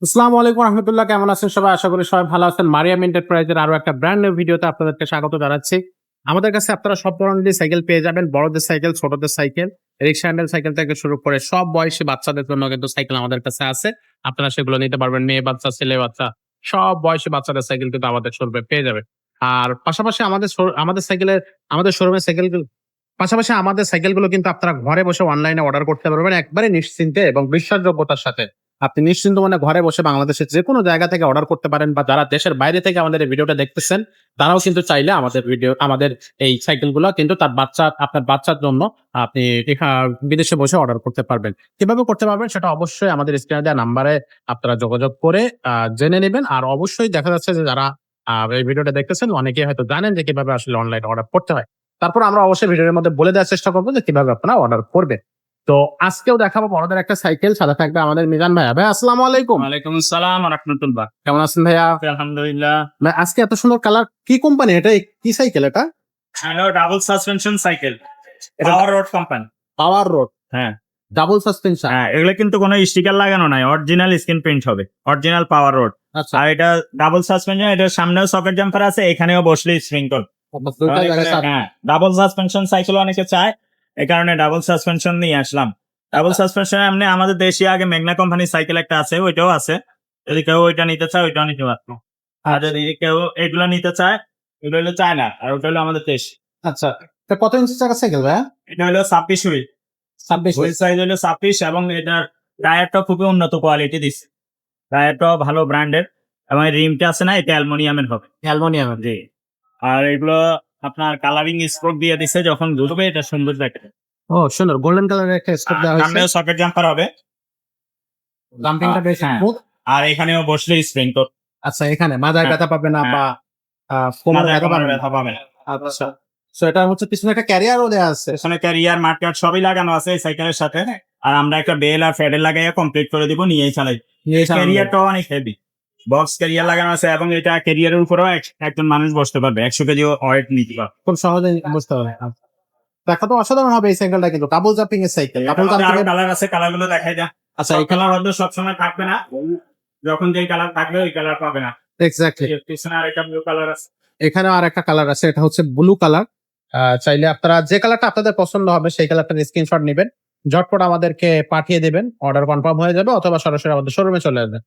আসসালামু আলাইকুম রহমতুল্লাহ, কেমন আছেন সবাই? আশা করি সবাই ভালো আছেন। মারিয়াম এন্টারপ্রাইজের আরো একটা ব্র্যান্ড নিউ ভিডিওতে আপনাদেরকে স্বাগত জানাচ্ছি। আমাদের কাছে আপনারা সব ধরনেরই সাইকেল পেয়ে যাবেন। বড়দের সাইকেল, ছোটদের সাইকেল, রিক্সা হ্যান্ডেল সাইকেল থেকে শুরু করে সব বয়সী বাচ্চাদের জন্য কিন্তু সাইকেল আমাদের কাছে আছে। আপনারা সেগুলো নিতে পারবেন। মেয়ে বাচ্চা, ছেলে বাচ্চা, সব বয়সী বাচ্চাদের সাইকেল কিন্তু আমাদের শোরুমে পেয়ে যাবেন। আর পাশাপাশি আমাদের সাইকেলের আমাদের শোরুমের সাইকেলগুলো পাশাপাশি আমাদের সাইকেলগুলো কিন্তু আপনারা ঘরে বসে অনলাইনে অর্ডার করতে পারবেন একবারে নিশ্চিন্তে এবং বিশ্বাসযোগ্যতার সাথে। আপনি নিশ্চিন্ত মনে ঘরে বসে বাংলাদেশের যেকোনো জায়গা থেকে অর্ডার করতে পারেন, বা যারা দেশের বাইরে থেকে আমাদের এই ভিডিওটা দেখতেছেন তারাও কিন্তু চাইলে আমাদের এই সাইকেলগুলো কিন্তু আপনার বাচ্চার জন্য আপনি বিদেশে বসে অর্ডার করতে পারবেন। কিভাবে করতে পারবেন সেটা অবশ্যই আমাদের স্ক্রিনে দেওয়া নাম্বারে আপনারা যোগাযোগ করে জেনে নেবেন। আর অবশ্যই দেখা যাচ্ছে যে যারা এই ভিডিওটা দেখতেছেন অনেকেই হয়তো জানেন যে কিভাবে আসলে অনলাইনে অর্ডার করতে হয়। তারপর আমরা অবশ্যই ভিডিওর মধ্যে বলে দেওয়ার চেষ্টা করবো যে কিভাবে আপনারা অর্ডার করবেন। তো আজকেও দেখাবো বড়দের একটা সাইকেল, সাথে থাকবে আমাদের মিজান ভাইয়া। ভাই আসসালামু আলাইকুম। ওয়ালাইকুম আসসালাম ওয়া রাহমাতুল্লাহ। কেমন আছেন ভাইয়া? আলহামদুলিল্লাহ। ভাই আজকে এত সুন্দর কালার, কি কোম্পানি এটা? কি সাইকেল এটা? হ্যালো, ডাবল সাসপেনশন সাইকেল, এটা পাওয়ার রোড কোম্পানি। পাওয়ার রোড, হ্যাঁ ডাবল সাসপেনশন। হ্যাঁ, এগুলো কিন্তু কোনো স্টিকার লাগানো নাই, অরিজিনাল স্ক্রিন প্রিন্ট হবে, অরিজিনাল পাওয়ার রোড। আচ্ছা, আর এটা ডাবল সাসপেনশন, এটার সামনেও সকেট জাম্পার আছে, এখানেও বসলে স্প্রিংকল। দুইটা জায়গায় হ্যাঁ, ডাবল সাসপেনশন সাইকেল অনেকে চায়, এই কারণে ডাবল সাসপেনশন নিয়ে আসলাম। ডাবল সাসপেনশন এমনি আমাদের দেশে আগে মেঘনা কোম্পানির সাইকেল একটা আছে, ওইটাও আছে। যদি কেউ ওইটা নিতে চায় ওইটাও নিতে পারতো। আর যদি কেউ এগুলো নিতে চায়, এগুলো হলো চায়না, আর ওটা হলো আমাদের দেশ। আচ্ছা, এটা কত ইঞ্চি চাকা সাইকেল ভাইয়া? এটা হলো 26 হুইল। 26। হুইল সাইজ হলো 26, এবং এটার টায়ারটা খুবই উন্নত কোয়ালিটি দিচ্ছে। টায়ারটাও ভালো ব্র্যান্ডের, এবং রিমটা আছে না, এটা অ্যালুমিনিয়ামের হবে। অ্যালুমিনিয়ামের। জি। আর এগুলো আপনার কালারিং স্পোক দিয়ে দিচ্ছে, যখন ঘুরবে এটা সুন্দর দেখে। ও সুন্দর, গোল্ডেন কালারের একটা স্কোপ দেওয়া হয়েছে। সামনেও সকেট জাম্পার হবে। জাম্পিংটা বেশ হ্যাঁ। স্মুথ। আর এখানেও বসলে স্প্রিং তো আচ্ছা, এখানে মাথায় হ্যাঁ, ব্যথা পাবে না, হ্যাঁ। বা কোমরে ব্যথা পাবে না। ব্যথা পাবে না। আচ্ছা, সো এটা হচ্ছে পিছনে একটা ক্যারিয়ারও দেওয়া আছে। পেছনে ক্যারিয়ার, মার্কেট সবই লাগানো আছে এই সাইকেলের সাথে। আর আমরা একটা বেল আর ফেডেল লাগাইয়া কমপ্লিট করে দিব, নিয়েই চালাই। ক্যারিয়ারটাও অনেক হেভি, বক্স ক্যারিয়ার লাগানো আছে, এবং এটা ক্যারিয়ারের উপরেও একজন মানুষ বসতে পারবে, 100 কেজি ওয়েট নিতে পারবে। খুব সহজে বুঝতে পারবে। দেখা তো অসাধারণ হবে এই সাইকেলটা, কিন্তু ডাবল জাম্পিং এর সাইকেল। ডাবল আরো জাম্পিং। কালার আছে, কালার গুলো দেখাই যা। আচ্ছা, সব এই কালার হয়তো সবসময় থাকবে না, যখন যে কালার থাকবে ওই কালার পাবে না। এক্স্যাক্টলি। পিছনে আরেকটা ব্লু কালার আছে। এখানে আর একটা কালার আছে, এটা হচ্ছে ব্লু কালার। চাইলে আপনারা যে কালারটা আপনাদের পছন্দ হবে সেই কালারটার স্ক্রিনশট নেবেন, ঝটপট আমাদেরকে পাঠিয়ে দেবেন, অর্ডার কনফার্ম হয়ে যাবে, অথবা সরাসরি আমাদের শোরুমে চলে আসবেন।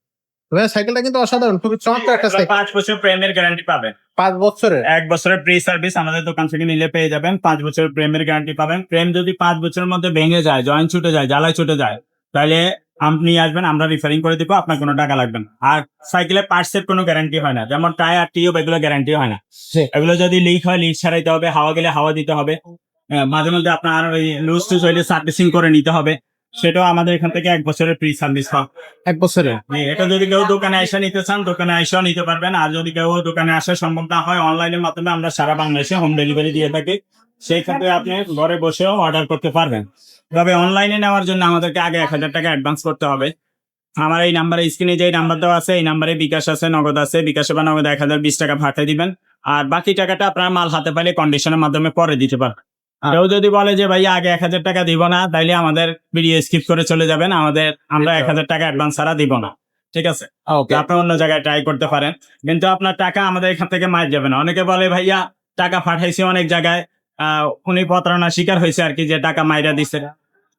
তবে সাইকেলটা কিন্তু অসাধারণ, খুবই চমৎকার একটা সাইকেল। 5 বছর প্রেমের গ্যারান্টি পাবেন। 5 বছরের। 1 বছরের প্রি সার্ভিস আমাদের দোকান থেকে নিলে পেয়ে যাবেন। 5 বছরের প্রেমের গ্যারান্টি পাবেন। প্রেম যদি 5 বছরের মধ্যে ভেঙে যায়, জয়েন্ট ছুটে যায়, জ্বালায় ছুটে যায়, তাহলে আপনি আসবেন, আমরা রিফারিং করে দিব, আপনার কোনো টাকা লাগবে না। আর সাইকেলের পার্টসের কোনো গ্যারান্টি হয় না, যেমন টায়ার, টিউব, এগুলো গ্যারান্টি হয় না। জি। এগুলো যদি লিক হয়, লিক ছাড়াইতে হবে, হাওয়া গেলে হাওয়া দিতে হবে। মাঝে মধ্যে আপনার ওই লুজ টুজ হইলে সার্ভিসিং করে নিতে হবে, সেটাও আমাদের এখান থেকে 1 বছরের প্রি সার্ভিস হয়। 1 বছরের। এটা যদি কেউ দোকানে এসে নিতে চান, দোকানে এসেও নিতে পারবেন। আর যদি কেউ দোকানে আসা সম্ভব না হয়, অনলাইনের মাধ্যমে আমরা সারা বাংলাদেশে হোম ডেলিভারি দিয়ে থাকি, সেই ক্ষেত্রে আপনি ঘরে বসেও অর্ডার করতে পারবেন। তবে অনলাইনে নেওয়ার জন্য আমাদেরকে আগে 1,000 টাকা অ্যাডভান্স করতে হবে। আমার এই নাম্বারে, স্ক্রিনে যে নাম্বার দেওয়া আছে, এই নাম্বারে বিকাশ আছে, নগদ আছে। বিকাশে বা নগদ 1,020 টাকা পাঠিয়ে দিবেন। আর বাকি টাকাটা আপনার মাল হাতে পাইলে কন্ডিশনের মাধ্যমে পরে দিতে পারবেন। কেউ যদি বলে যে ভাই আগে 1,000 টাকা দিব না, তাইলে আমাদের ভিডিও স্কিপ করে চলে যাবেন। আমরা 1,000 টাকা অ্যাডভান্স ছাড়া দিব না, ঠিক আছে? ওকে। আপনি অন্য জায়গায় ট্রাই করতে পারেন, কিন্তু আপনার টাকা আমাদের এখান থেকে মার যাবে না। অনেকে বলে ভাইয়া টাকা পাঠাইছি অনেক জায়গায়, উনি প্রতারণা শিকার হয়েছে আর কি, যে টাকা মাইরা দিছে।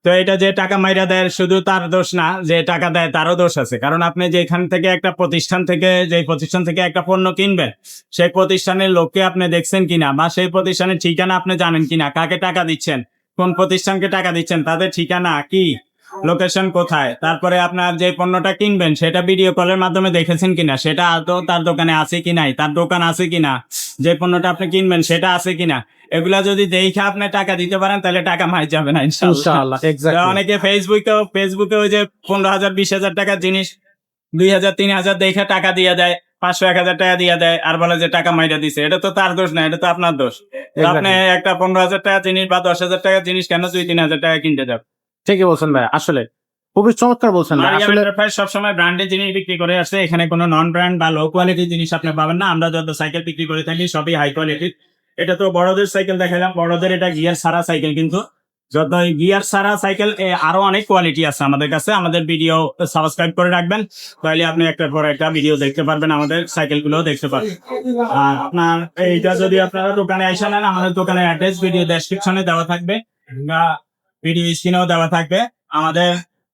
তো এটা যে টাকা মাইরা দেয় শুধু তার দোষ না, যে টাকা দেয় তারও দোষ আছে। কারণ আপনি যেখান থেকে একটা প্রতিষ্ঠান থেকে একটা পণ্য কিনবেন, সেই প্রতিষ্ঠানের লোককে আপনি দেখছেন কিনা, বা সেই প্রতিষ্ঠানের ঠিকানা আপনি জানেন কিনা, কাকে টাকা দিচ্ছেন, কোন প্রতিষ্ঠানকে টাকা দিচ্ছেন, তাদের ঠিকানা কি, লোকেশন কোথায়, তারপরে আপনার যে পণ্যটা কিনবেন সেটা ভিডিও কলের মাধ্যমে দেখেছেন কিনা, সেটা আদৌ তার দোকানে আছে কি নাই, তার দোকান আছে কিনা, যে পণ্যটা আপনি কিনবেন সেটা আছে কিনা, এগুলা যদি দেখে আপনি টাকা দিতে পারেন, তাহলে টাকা মার যাবে না ইনশাআল্লাহ। ইনশাআল্লাহ, এক্স্যাক্টলি। অনেকে ফেসবুকে ওই যে 15,000 20,000 টাকার জিনিস 2,000 3,000 দেখে টাকা দিয়ে দেয়, 500 1,000 টাকা দিয়ে দেয়, আর বলে যে টাকা মাইরা দিছে। এটা তো তার দোষ না, এটা তো আপনার দোষ। তো আপনি একটা 15,000 টাকার জিনিস বা 10,000 টাকার জিনিস কেন 2-3,000 টাকা কিনতে যাবেন? ঠিকই বলছেন ভাই, আসলে খুবই চমৎকার বলছেন ভাই। মারিয়াম আসলে এন্টারপ্রাইজ সবসময় ব্র্যান্ডের জিনিস বিক্রি করে আসছে, এখানে কোনো নন ব্র্যান্ড বা লো কোয়ালিটির জিনিস আপনি পাবেন না। আমরা যত সাইকেল বিক্রি করে থাকি সবই হাই কোয়ালিটির। এটা তো বড়দের সাইকেল দেখালাম, বড়দের এটা গিয়ার ছাড়া সাইকেল, কিন্তু যত গিয়ার ছাড়া সাইকেল আরো অনেক কোয়ালিটি আছে আমাদের কাছে। আমাদের ভিডিও সাবস্ক্রাইব করে রাখবেন, তাহলে আপনি একটার পর একটা ভিডিও দেখতে পারবেন, আমাদের সাইকেল গুলো দেখতে পারবেন। আর আপনার এইটা যদি আপনারা দোকানে এসে নেন, আমাদের দোকানের অ্যাড্রেস ভিডিও ডেসক্রিপশনে দেওয়া থাকবে বা ভিডিও স্ক্রিনেও দেওয়া থাকবে। আমাদের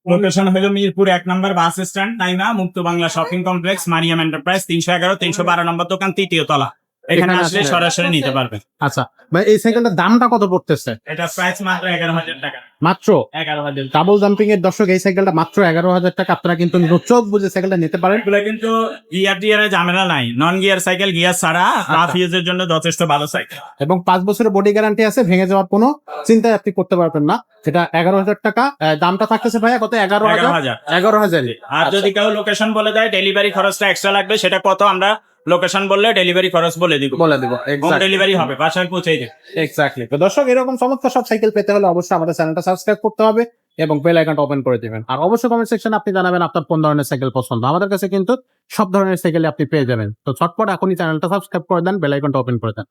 লোকেশন হলো মিরপুর 1 নম্বর bus stand, Naima Mukta Bangla shopping complex, Mariam enterprise, 311-312 নম্বর দোকান, 3য় তলা। এখানে আসলে সরাসরি নিতে পারবেন। আচ্ছা ভাই, এই সাইকেলটার দামটা কত পড়তেছে? এটা প্রাইস মাত্র 11,000 টাকা। মাত্র 11,000। ডাবল জাম্পিং এর দর্শক, এই সাইকেলটা মাত্র 11,000 টাকা। আপনারা কিন্তু চোখ বুঝে সাইকেলটা নিতে পারেন। এগুলো কিন্তু গিয়ার টিয়ারের ঝামেলা নাই, নন গিয়ার সাইকেল, গিয়ার ছাড়া রাফ ইউজের জন্য যথেষ্ট ভালো সাইকেল। এবং 5 বছরের বডি গ্যারান্টি আছে, ভেঙে যাওয়ার কোনো চিন্তাই আপনি করতে পারবেন না। সেটা 11,000 টাকা দামটা থাকতেছে ভাইয়া কত? 11,000। 11,000। আর যদি কেউ লোকেশন বলে দেয়, ডেলিভারি খরচটা এক্সট্রা লাগবে, সেটা কত আমরা লোকেশন বললে ডেলিভারি খরচ বলে দিব। হোম ডেলিভারি হবে, বাসায় পৌঁছে দেবে। এক্স্যাক্টলি। তো দর্শক, এরকম চমৎকার সব সাইকেল পেতে হলে অবশ্যই আমাদের চ্যানেলটা সাবস্ক্রাইব করতে হবে এবং বেল আইকনটা ওপেন করে দিবেন। আর অবশ্যই কমেন্ট সেকশনে আপনি জানাবেন আপনার কোন ধরনের সাইকেল পছন্দ। আমাদের কাছে কিন্তু সব ধরনের সাইকেল আপনি পেয়ে যাবেন। তো চটপট এখনই চ্যানেলটা সাবস্ক্রাইব করে দেন, বেল আইকনটা ওপেন করে দেন।